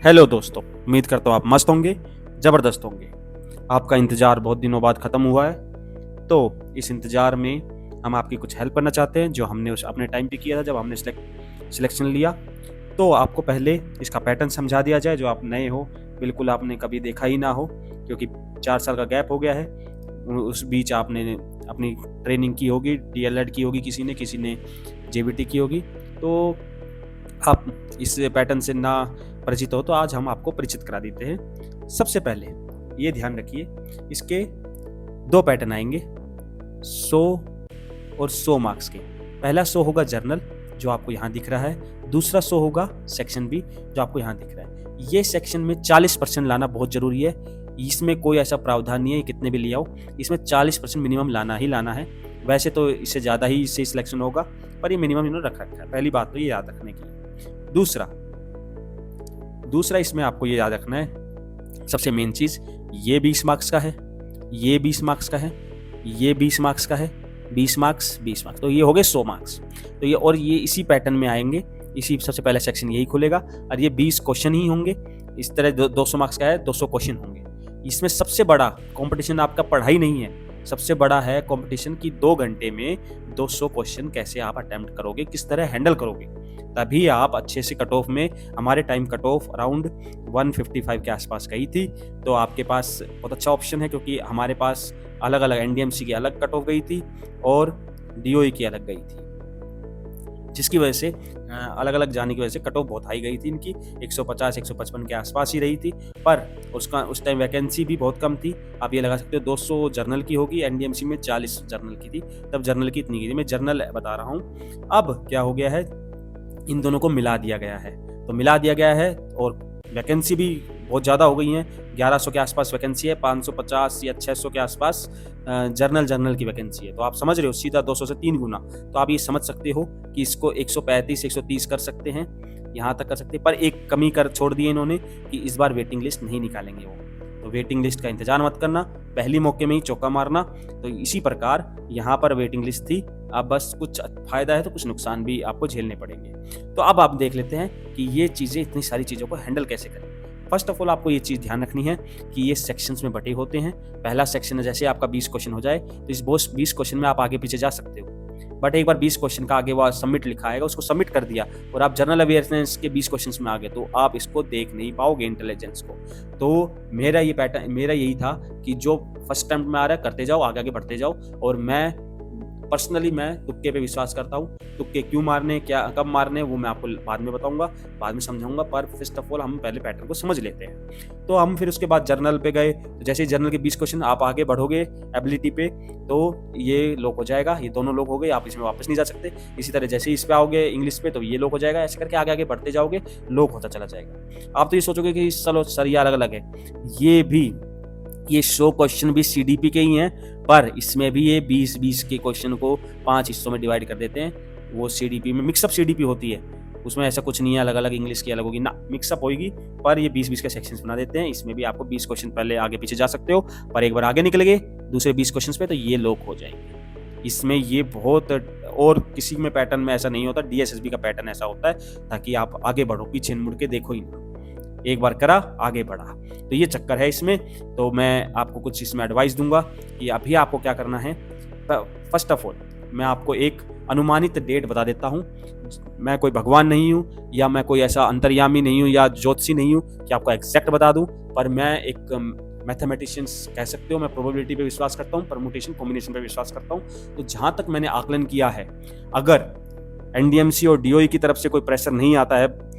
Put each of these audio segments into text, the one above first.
Hello दोस्तों, उम्मीद करता हूँ आप मस्त होंगे, ज़बरदस्त होंगे। आपका इंतज़ार बहुत दिनों बाद ख़त्म हुआ है, तो इस इंतज़ार में हम आपकी कुछ हेल्प करना चाहते हैं, जो हमने उस अपने टाइम पे किया था जब हमने सिलेक्शन लिया। तो आपको पहले इसका पैटर्न समझा दिया जाए, जो आप नए हो, बिल्कुल आपने कभी देखा ही ना हो, क्योंकि 4 साल का गैप हो गया है। उस बीच आपने अपनी ट्रेनिंग की होगी, डीएलएड की होगी, किसी ने जेबीटी की होगी। तो आप इस पैटर्न से ना परिचित हो, तो आज हम आपको परिचित करा देते हैं। सबसे पहले ये ध्यान रखिए, इसके 2 पैटर्न आएंगे, 100 और 100 मार्क्स के। पहला 100 होगा जर्नल, जो आपको यहाँ दिख रहा है। दूसरा 100 होगा सेक्शन बी, जो आपको यहाँ दिख रहा है। ये सेक्शन में 40% लाना बहुत ज़रूरी है। इसमें कोई ऐसा प्रावधान नहीं है कितने भी ले आओ, इसमें 40% मिनिमम लाना ही लाना है। वैसे तो इससे ज़्यादा ही इससे सिलेक्शन होगा, पर ये मिनिमम इन्होंने रख रखा है। पहली बात तो ये याद रखने की। दूसरा इसमें आपको ये याद रखना है, सबसे मेन चीज़, ये 20 मार्क्स का है, ये 20 मार्क्स का है, ये 20 मार्क्स का है, 20 मार्क्स 20 मार्क्स, तो ये हो गए 100 मार्क्स। तो ये इसी पैटर्न में आएंगे, इसी सबसे पहला सेक्शन यही खुलेगा और ये 20 क्वेश्चन ही होंगे। इस तरह 200 मार्क्स का है, 200 क्वेश्चन होंगे। इसमें सबसे बड़ा कंपटीशन आपका पढ़ाई नहीं है, सबसे बड़ा है कंपटीशन की 2 घंटे में 200 क्वेश्चन कैसे आप अटेम्प्ट करोगे, किस तरह हैंडल करोगे। तभी आप अच्छे से कट ऑफ में, हमारे टाइम कट ऑफ अराउंड 155 के आसपास गई थी। तो आपके पास बहुत अच्छा ऑप्शन है, क्योंकि हमारे पास अलग अलग एनडीएमसी की अलग कट ऑफ गई थी और डीओई की अलग गई थी, जिसकी वजह से अलग अलग जाने की वजह से कट ऑफ बहुत हाई गई थी इनकी, 150-155 के आसपास ही रही थी। पर उस टाइम वैकेंसी भी बहुत कम थी। आप ये लगा सकते हो 200 जर्नल की होगी, एनडीएमसी में 40 जर्नल की थी, तब जर्नल की इतनी की थी। मैं जर्नल बता रहा हूँ। अब क्या हो गया है, इन दोनों को मिला दिया गया है। तो मिला दिया गया है और वैकेंसी भी बहुत ज़्यादा हो गई हैं, 1100 के आसपास वैकेंसी है, 550 या 600 के आसपास जर्नल की वैकेंसी है। तो आप समझ रहे हो, सीधा 200 से 3 गुना। तो आप ये समझ सकते हो कि इसको 135-130 कर सकते हैं, यहाँ तक कर सकते हैं। पर एक कमी कर छोड़ दी इन्होंने कि इस बार वेटिंग लिस्ट नहीं निकालेंगे वो। तो वेटिंग लिस्ट का इंतजार मत करना, पहली मौके में ही चौका मारना। तो इसी प्रकार यहाँ पर वेटिंग लिस्ट थी। अब बस कुछ फायदा है तो कुछ नुकसान भी आपको झेलने पड़ेंगे। तो अब आप देख लेते हैं कि ये चीज़ें, इतनी सारी चीज़ों को हैंडल कैसे करें। फर्स्ट ऑफ ऑल आपको ये चीज़ ध्यान रखनी है कि ये सेक्शंस में बटे होते हैं। पहला सेक्शन है, जैसे आपका 20 क्वेश्चन हो जाए तो इस 20 क्वेश्चन में आप आगे पीछे जा सकते हो। बट एक बार 20 क्वेश्चन का आगे वो सबमिट लिखा आएगा, उसको सबमिट कर दिया और आप जनरल अवेयरनेस के 20 क्वेश्चंस में आ गए, तो आप इसको देख नहीं पाओगे इंटेलिजेंस को। तो मेरा यही था कि जो फर्स्ट अटेम्प्ट में आ रहा है करते जाओ, आगे आगे बढ़ते जाओ। और मैं पर्सनली तुक्के पे विश्वास करता हूँ। तुक्के क्यों मारने, क्या कब मारने, वो मैं आपको बाद में बताऊंगा, बाद में समझाऊंगा। पर फर्स्ट ऑफ ऑल हम पहले पैटर्न को समझ लेते हैं। तो हम फिर उसके बाद जर्नल पे गए। तो जैसे ही जर्नल के 20 क्वेश्चन आप आगे बढ़ोगे एबिलिटी पे, तो ये लॉक हो जाएगा, ये दोनों लॉक हो गए, आप इसमें वापस नहीं जा सकते। इसी तरह जैसे ही इस पे आओगे इंग्लिश पे, तो ये लॉक हो जाएगा। ऐसे करके आगे आगे बढ़ते जाओगे, लॉक होता चला जाएगा। आप तो ये सोचोगे कि चलो सर ये अलग अलग है, ये 100 क्वेश्चन भी सीडीपी के ही हैं, पर इसमें भी ये 20-20 के क्वेश्चन को 5 हिस्सों में डिवाइड कर देते हैं। वो सीडीपी में मिक्सअप सीडीपी होती है, उसमें ऐसा कुछ नहीं है अलग अलग इंग्लिश की अलग होगी ना, मिक्सअप होगी। पर ये 20-20 के सेक्शंस बना देते हैं। इसमें भी आपको 20 क्वेश्चन पहले आगे पीछे जा सकते हो, पर एक बार आगे निकल गए दूसरे 20 क्वेश्चन पे, तो ये लॉक हो जाएंगे। इसमें ये बहुत, और किसी में पैटर्न में ऐसा नहीं होता, डीएसएसबी का पैटर्न ऐसा होता है ताकि आप आगे बढ़ो, पीछे मुड़ के देखो ही ना, एक बार करा आगे बढ़ा। तो ये चक्कर है इसमें। तो मैं आपको कुछ इसमें एडवाइस दूंगा कि अभी आपको क्या करना है। फर्स्ट ऑफ ऑल मैं आपको एक अनुमानित डेट बता देता हूँ। मैं कोई भगवान नहीं हूँ, या मैं कोई ऐसा अंतर्यामी नहीं हूँ, या ज्योतिषी नहीं हूँ कि आपको एग्जैक्ट बता दूँ। पर मैं एक मैथमेटिशियंस कह सकते हो, मैं प्रोबेबिलिटी पे विश्वास करता हूँ, परमुटेशन कॉम्बिनेशन पे विश्वास करता हूँ। तो जहाँ तक मैंने आकलन किया है, अगर एनडीएमसी और डीओई की तरफ से कोई प्रेशर नहीं आता है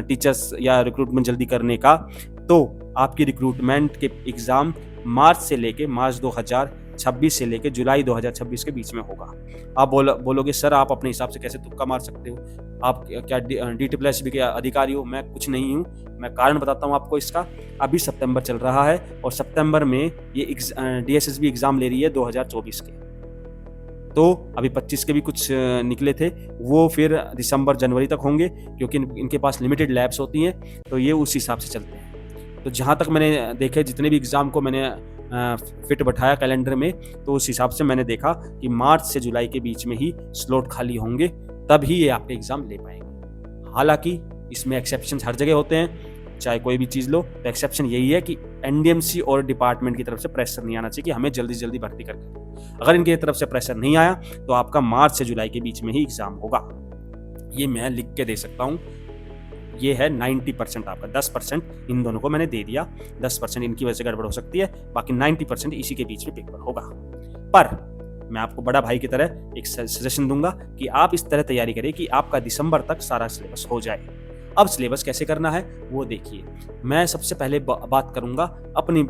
टीचर्स या रिक्रूटमेंट जल्दी करने का, तो आपकी रिक्रूटमेंट के एग्ज़ाम मार्च से लेके मार्च 2026 से लेके जुलाई 2026 के बीच में होगा। आप बोलोगे सर आप अपने हिसाब से कैसे तुक्का मार सकते हो, आप क्या DSSB के अधिकारी हो? मैं कुछ नहीं हूँ, मैं कारण बताता हूँ आपको इसका। अभी सितंबर चल रहा है और सितंबर में ये DSSB एग्ज़ाम ले रही है 2024 के। तो अभी 25 के भी कुछ निकले थे, वो फिर दिसंबर जनवरी तक होंगे, क्योंकि इनके पास लिमिटेड लैब्स होती हैं। तो ये उस हिसाब से चलते हैं। तो जहाँ तक मैंने देखे, जितने भी एग्ज़ाम को मैंने फिट बैठाया कैलेंडर में, तो उस हिसाब से मैंने देखा कि मार्च से जुलाई के बीच में ही स्लॉट खाली होंगे, तभी ये आपके एग्ज़ाम ले पाएंगे। हालांकि इसमें एक्सेप्शंस हर जगह होते हैं, चाहे कोई भी चीज़ लो, तो एक्सेप्शन यही है कि एनडीएमसी और डिपार्टमेंट की तरफ से प्रेशर नहीं आना चाहिए कि हमें जल्दी जल्दी भर्ती करके। अगर इनकी तरफ से प्रेशर नहीं आया तो आपका मार्च से जुलाई के बीच में ही एग्जाम होगा। ये मैं लिख के दे सकता हूँ। ये है 90% आपका, 10% इन दोनों को मैंने दे दिया, 10% इनकी वजह से गड़बड़ हो सकती है, बाकी 90% इसी के बीच में पेपर होगा। पर मैं आपको बड़ा भाई की तरह एक सजेशन दूंगा कि आप इस तरह तैयारी करें कि आपका दिसंबर तक सारा सिलेबस हो जाए। अब सिलेबस कैसे करना है वो देखिए। मैं सबसे पहले बात करूंगा अपनी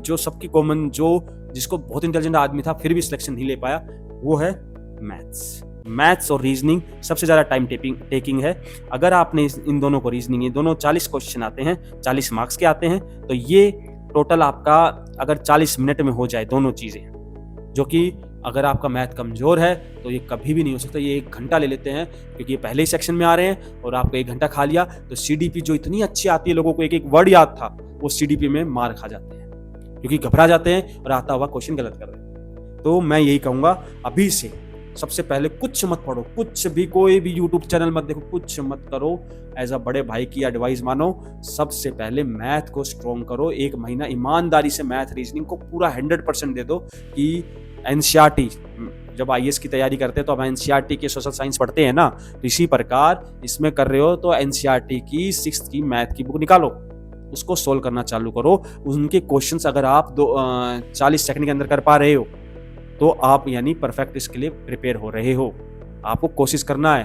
जो सबकी कॉमन, जो जिसको बहुत इंटेलिजेंट आदमी था फिर भी सिलेक्शन नहीं ले पाया, वो है मैथ्स और रीजनिंग सबसे ज़्यादा टाइम टेकिंग है। अगर आपने इन दोनों को, रीजनिंग, ये दोनों 40 क्वेश्चन आते हैं, 40 मार्क्स के आते हैं, तो ये टोटल आपका अगर 40 मिनट में हो जाए दोनों चीज़ें, जो कि अगर आपका मैथ कमज़ोर है तो ये कभी भी नहीं हो सकता। ये 1 घंटा ले लेते हैं क्योंकि ये पहले ही सेक्शन में आ रहे हैं और आपको 1 घंटा खा लिया तो सीडीपी जो इतनी अच्छी आती है, लोगों को एक एक वर्ड याद था, वो सीडीपी में मार खा जाते हैं क्योंकि घबरा जाते हैं और आता हुआ क्वेश्चन गलत कर देते हैं। तो मैं यही कहूँगा, अभी से सबसे पहले कुछ मत पढ़ो, कुछ भी, कोई भी यूट्यूब चैनल मत देखो, कुछ मत करो, एज अ बड़े भाई की एडवाइस मानो। सबसे पहले मैथ को स्ट्रॉन्ग करो। 1 महीना ईमानदारी से मैथ रीजनिंग को पूरा 100% दे दो कि एनसीईआरटी, जब आईएएस की तैयारी करते हैं तो अब एनसीईआरटी के सोशल साइंस पढ़ते हैं ना, इसी प्रकार इसमें कर रहे हो तो एनसीईआरटी की 6th की मैथ की बुक निकालो, उसको सोल्व करना चालू करो। उनके क्वेश्चंस अगर आप 40 सेकंड के अंदर कर पा रहे हो तो आप यानी परफेक्ट इसके लिए प्रिपेयर हो रहे हो। आपको कोशिश करना है।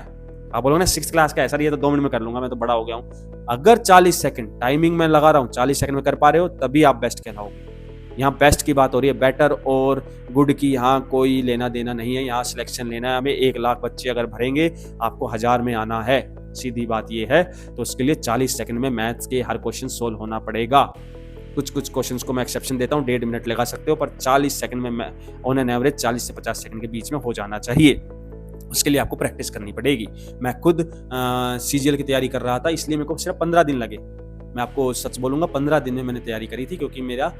आप बोलोगे ना 6th क्लास का है सर, ये तो 2 मिनट में कर लूंगा, मैं तो बड़ा हो गया हूँ। अगर 40 सेकंड टाइमिंग में लगा रहा हूँ, 40 सेकंड में कर पा रहे हो, तभी आप बेस्ट कहलाओगे। यहाँ बेस्ट की बात हो रही है, बेटर और गुड की यहाँ कोई लेना देना नहीं है। यहाँ सिलेक्शन लेना है हमें। 1 लाख बच्चे अगर भरेंगे, आपको 1000 में आना है, सीधी बात ये है। तो उसके लिए 40 सेकंड में मैथ्स के हर क्वेश्चन सोल्व होना पड़ेगा। कुछ क्वेश्चंस को मैं एक्सेप्शन देता हूँ, 1.5 मिनट लगा सकते हो, पर 40 सेकंड में ऑन एन एवरेज 40 से 50 सेकंड के बीच में हो जाना चाहिए। उसके लिए आपको प्रैक्टिस करनी पड़ेगी। मैं खुद सीजीएल की तैयारी कर रहा था, इसलिए मेरे को सिर्फ 15 दिन लगे। मैं आपको सच बोलूँगा, 15 दिन में मैंने तैयारी करी थी, क्योंकि मेरा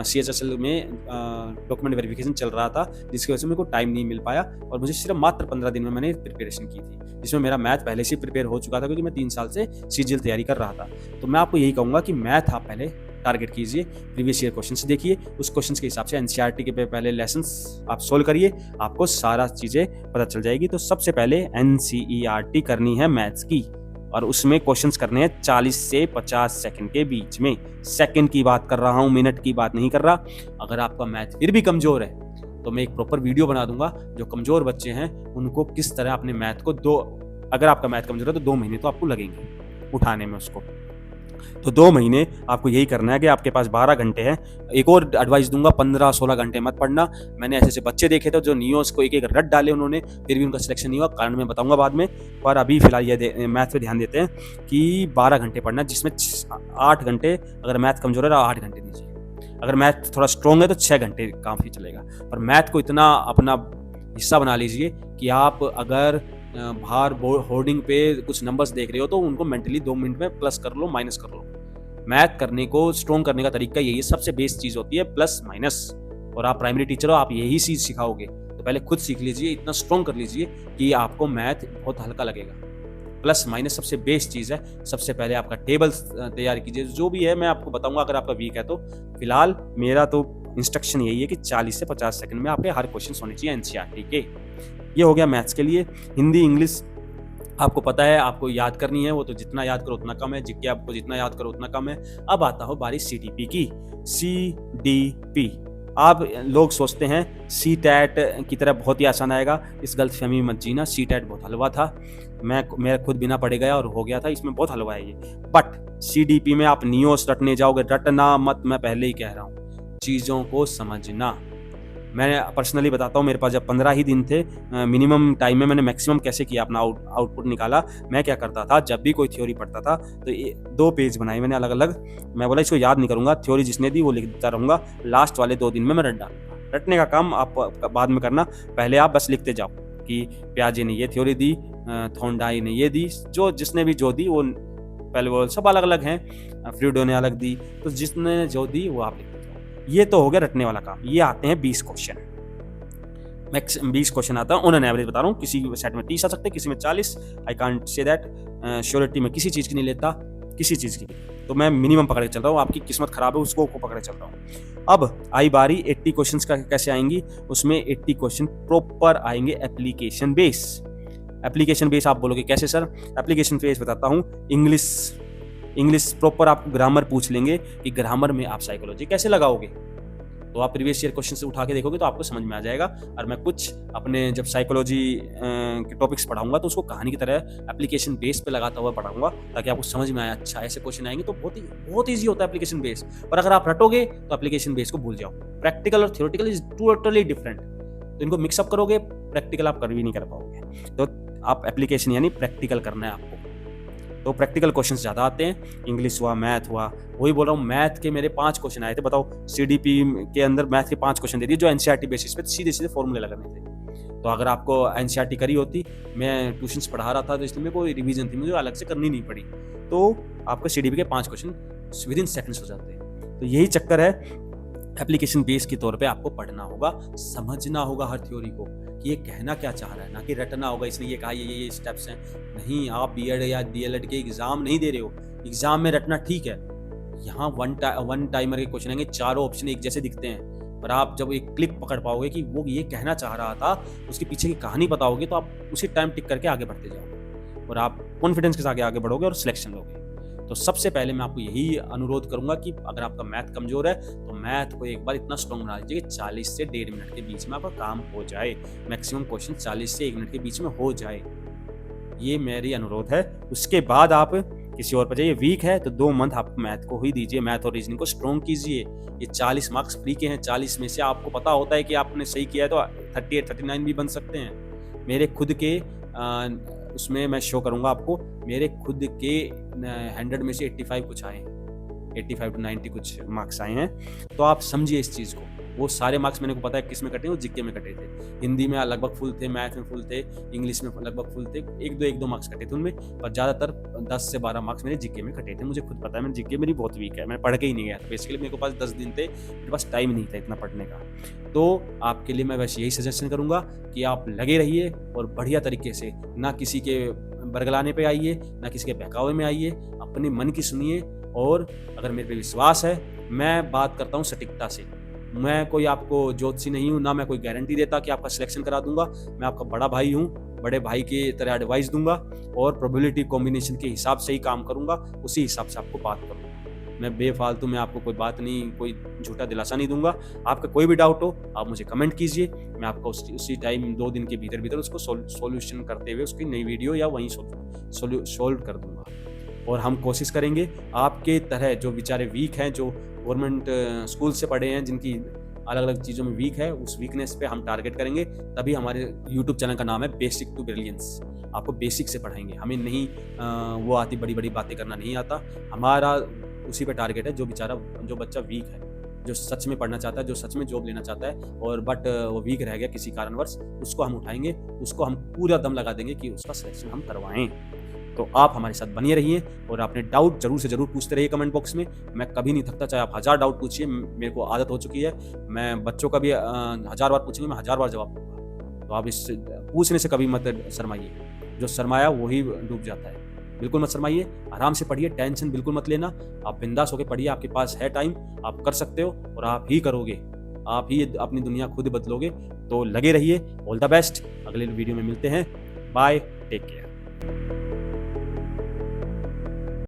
CHSL में डॉक्यूमेंट वेरिफिकेशन चल रहा था, जिसकी वजह से मेरे को टाइम नहीं मिल पाया और मुझे सिर्फ मात्र 15 दिन में मैंने प्रिपरेशन की थी, जिसमें मेरा मैथ पहले से प्रिपेयर हो चुका था, क्योंकि मैं 3 साल से सीजीएल तैयारी कर रहा था। तो मैं आपको यही कहूँगा कि मैथ आप पहले टारगेट कीजिए, प्रीवियस ईयर क्वेश्चन देखिए, उस क्वेश्चन के हिसाब से एनसीईआरटी के पहले लेसन्स आप सोल्व करिए, आपको सारा चीज़ें पता चल जाएगी। तो सबसे पहले एनसीईआरटी करनी है मैथ्स की, और उसमें क्वेश्चंस करने हैं 40 से 50 सेकंड के बीच में। सेकंड की बात कर रहा हूँ, मिनट की बात नहीं कर रहा। अगर आपका मैथ फिर भी कमज़ोर है तो मैं एक प्रॉपर वीडियो बना दूंगा, जो कमज़ोर बच्चे हैं उनको किस तरह अपने मैथ को अगर आपका मैथ कमज़ोर है तो 2 महीने तो आपको लगेंगे उठाने में उसको। तो 2 महीने आपको यही करना है कि आपके पास 12 घंटे हैं। एक और एडवाइस दूंगा, 15-16 घंटे मत पढ़ना। मैंने ऐसे बच्चे देखे थे जो नियोस को एक रट डाले उन्होंने, फिर भी उनका सिलेक्शन नहीं हुआ, कारण मैं बताऊंगा बाद में। पर अभी फिलहाल ये मैथ पे ध्यान देते हैं कि 12 घंटे पढ़ना, जिसमें 8 घंटे, अगर मैथ कमजोर है तो 8 घंटे दीजिए। अगर मैथ थोड़ा स्ट्रॉन्ग है तो 6 घंटे काफ़ी चलेगा। पर मैथ को इतना अपना हिस्सा बना लीजिए कि आप अगर बाहर होर्डिंग पे कुछ नंबर्स देख रहे हो तो उनको मेंटली 2 मिनट में प्लस कर लो, माइनस कर लो। मैथ करने को स्ट्रॉन्ग करने का तरीका यही है, सबसे बेस्ट चीज़ होती है प्लस माइनस। और आप प्राइमरी टीचर हो, आप यही चीज़ सिखाओगे, तो पहले खुद सीख लीजिए, इतना स्ट्रॉन्ग कर लीजिए कि आपको मैथ बहुत हल्का लगेगा। प्लस माइनस सबसे बेस्ट चीज़ है। सबसे पहले आपका टेबल तैयार कीजिए, जो भी है मैं आपको बताऊंगा अगर आपका वीक है तो। फिलहाल मेरा तो इंस्ट्रक्शन यही है कि 40 से 50 सेकंड में आपके हर क्वेश्चन होने चाहिए एनसीईआरटी के। ये हो गया मैथ्स के लिए। हिंदी इंग्लिश आपको पता है, आपको याद करनी है, वो तो जितना याद करो उतना कम है, जीके आपको जितना याद करो उतना कम है। अब आता हो बारी सीडीपी की। सीडीपी आप लोग सोचते हैं सीटैट की तरह बहुत ही आसान आएगा, इस गलतफहमी में मत जीना। सीटैट बहुत हलवा था, मैं खुद बिना पढ़े गया और हो गया था, इसमें बहुत हलवा है ये। बट सीडीपी में आप नियोस रटने जाओगे, रटना मत, मैं पहले ही कह रहा हूँ, चीज़ों को समझना। मैं पर्सनली बताता हूँ, मेरे पास जब 15 ही दिन थे, मिनिमम टाइम में मैंने मैक्सिमम कैसे किया अपना आउटपुट निकाला। मैं क्या करता था, जब भी कोई थ्योरी पढ़ता था तो 2 पेज बनाए मैंने अलग अलग। मैं बोला इसको याद नहीं करूँगा, थ्योरी जिसने दी वो लिखता रहूँगा, लास्ट वाले 2 दिन में मैं रट डालूंगा। रटने का काम आप बाद में करना, पहले आप बस लिखते जाओ कि प्याजे ने ये थ्योरी दी, थोंडाई ने ये दी, जो जिसने भी जो दी वो पहले वो सब अलग अलग हैं, फ्रीडो ने अलग दी, तो जिसने जो दी वो आप लिखते जाओ। ये तो हो गया रटने वाला काम। ये आते हैं 20 क्वेश्चन। मैक्सिमम 20 क्वेश्चन आता है ऑन एन एवरेज बता रहा हूँ। किसी सेट में 30 आ सकते हैं, किसी में 40। I can't say that, surety में किसी चीज़ की नहीं लेता किसी चीज़ की भी, तो मैं मिनिमम पकड़ के चल रहा हूँ, आपकी किस्मत खराब है उसको पकड़ के चल रहा हूँ। अब आई बारी 80 क्वेश्चंस का कैसे आएंगी, उसमें 80 क्वेश्चन प्रॉपर आएंगे एप्लीकेशन बेस। एप्लीकेशन बेस आप बोलोगे कैसे सर? एप्लीकेशन बेस बताता हूँ। इंग्लिश प्रॉपर आपको ग्रामर पूछ लेंगे कि ग्रामर में आप साइकोलॉजी कैसे लगाओगे, तो आप प्रीवियस ईयर क्वेश्चन से उठा के देखोगे तो आपको समझ में आ जाएगा। और मैं कुछ अपने जब साइकोलॉजी के टॉपिक्स पढ़ाऊंगा तो उसको कहानी की तरह एप्लीकेशन बेस पे लगाता हुआ पढ़ाऊंगा, ताकि आपको समझ में आए अच्छा ऐसे क्वेश्चन आएंगे तो बहुत ईजी होता है एप्लीकेशन बेस। और अगर आप रटोगे तो एप्लीकेशन बेस को भूल जाओ। प्रैक्टिकल और थ्योरेटिकल इज टोटली डिफरेंट, तो इनको मिक्सअप करोगे प्रैक्टिकल आप कर भी नहीं कर पाओगे। तो आप एप्लीकेशन यानी प्रैक्टिकल करना है आपको, तो प्रैक्टिकल क्वेश्चंस ज़्यादा आते हैं। इंग्लिश हुआ, मैथ हुआ, वही बोल रहा हूँ, मैथ के मेरे 5 क्वेश्चन आए थे। बताओ सीडीपी के अंदर मैथ के 5 क्वेश्चन दे दिए जो एनसीईआरटी बेसिस पे सीधे फॉर्मूले लगाने थे। तो अगर आपको एनसीईआरटी करी होती, मैं ट्यूशंस पढ़ा रहा था तो इसलिए मेरे को रिवीजन थी, मुझे अलग से करनी नहीं पड़ी, तो आपको सीडीपी के 5 क्वेश्चन विद इन सेकंड्स हो जाते हैं। तो यही चक्कर है, एप्लीकेशन बेस के तौर पे आपको पढ़ना होगा, समझना होगा हर थ्योरी को कि ये कहना क्या चाह रहा है, ना कि रटना होगा इसलिए ये कहा ये स्टेप्स हैं। नहीं, आप बीएड या डीएलएड के एग्जाम नहीं दे रहे हो, एग्जाम में रटना ठीक है। यहाँ वन टाइमर के क्वेश्चन आएंगे, चारों ऑप्शन एक जैसे दिखते हैं, पर आप जब एक क्लिक पकड़ पाओगे कि वो ये कहना चाह रहा था, उसके पीछे की कहानी बताओगे, तो आप उसी टाइम टिक करके आगे बढ़ते जाओगे और आप कॉन्फिडेंस के साथ आगे बढ़ोगे और सिलेक्शन लोगे। तो सबसे पहले मैं आपको यही अनुरोध करूंगा कि अगर आपका मैथ कमजोर है तो मैथ को एक बार इतना स्ट्रॉन्ग बना लीजिए कि 40 से 1.5 मिनट के बीच में आपका काम हो जाए। मैक्सिमम क्वेश्चन 40 से 1 मिनट के बीच में हो जाए, ये मेरी अनुरोध है। उसके बाद आप किसी और पर जाइए। वीक है तो 2 मंथ आप मैथ को ही दीजिए, मैथ और रीजनिंग को स्ट्रॉन्ग कीजिए। ये 40 मार्क्स फ्री के हैं, 40 में से आपको पता होता है कि आपने सही किया है तो 38, 39 भी बन सकते हैं। मेरे खुद के उसमें मैं शो करूंगा आपको, मेरे खुद के 100 में से 85 कुछ आए हैं, 85 to 90 कुछ मार्क्स आए हैं। तो आप समझिए इस चीज़ को, वो सारे मार्क्स मैंने को पता है किस में कटे हैं, वो जीके में कटे थे। हिंदी में लगभग फुल थे, मैथ में फुल थे, इंग्लिश में लगभग फुल थे, एक दो मार्क्स कटे थे उनमें, पर ज़्यादातर 10 से 12 मार्क्स मेरे जीके में कटे थे। मुझे खुद पता है, मैं जीके मेरी बहुत वीक है, मैं पढ़ के ही नहीं गया। बेसिकली मेरे पास 10 दिन थे, मेरे पास टाइम नहीं था इतना पढ़ने का। तो आपके लिए मैं बस यही सजेशन करूँगा कि आप लगे रहिए और बढ़िया तरीके से, ना किसी के बरगलाने पे आइए, ना किसी के बहकावे में आइए, अपने मन की सुनिए। और अगर मेरे पे विश्वास है, मैं बात करता हूँ सटीकता से, मैं कोई आपको ज्योतिषी नहीं हूँ, ना मैं कोई गारंटी देता कि आपका सिलेक्शन करा दूंगा। मैं आपका बड़ा भाई हूँ, बड़े भाई की तरह एडवाइस दूंगा और प्रोबेबिलिटी कॉम्बिनेशन के हिसाब से ही काम करूंगा, उसी हिसाब से आपको बात करूंगा। मैं बेफालतू में आपको कोई बात नहीं, कोई झूठा दिलासा नहीं दूंगा। आपका कोई भी डाउट हो आप मुझे कमेंट कीजिए, मैं आपको उसी टाइम 2 दिन के भीतर उसको सॉल्यूशन करते हुए उसकी नई वीडियो या वहीं सोल्व कर दूंगा। और हम कोशिश करेंगे आपके तरह जो बेचारे वीक हैं, जो गवर्नमेंट स्कूल से पढ़े हैं, जिनकी अलग अलग चीज़ों में वीक है, उस वीकनेस पे हम टारगेट करेंगे। तभी हमारे यूट्यूब चैनल का नाम है बेसिक टू ब्रिलियंस। आपको बेसिक से पढ़ाएंगे, हमें नहीं वो आती बड़ी बड़ी बातें करना नहीं आता। हमारा उसी पे टारगेट है, जो बच्चा वीक है, जो सच में पढ़ना चाहता है, जो सच में जॉब लेना चाहता है और बट वो वीक रह गया किसी कारणवश, उसको हम उठाएंगे, उसको हम पूरा दम लगा देंगे कि उसका सिलेक्शन हम करवाएं। तो आप हमारे साथ बने रहिए और अपने डाउट जरूर से जरूर पूछते रहिए कमेंट बॉक्स में। मैं कभी नहीं थकता, चाहे आप 1000 डाउट पूछिए, मेरे को आदत हो चुकी है। मैं बच्चों का भी 1000 बार पूछेंगे, मैं 1000 बार जवाब दूंगा। तो आप इस पूछने से कभी मत शर्माइए, जो शर्माया वही डूब जाता है। बिल्कुल मत शर्माइए, आराम से पढ़िए, टेंशन बिल्कुल मत लेना। आप बिंदास होकर पढ़िए, आपके पास है टाइम, आप कर सकते हो और आप ही करोगे, आप ही अपनी दुनिया खुद बदलोगे। तो लगे रहिए, ऑल द बेस्ट। अगले वीडियो में मिलते हैं, बाय, टेक केयर।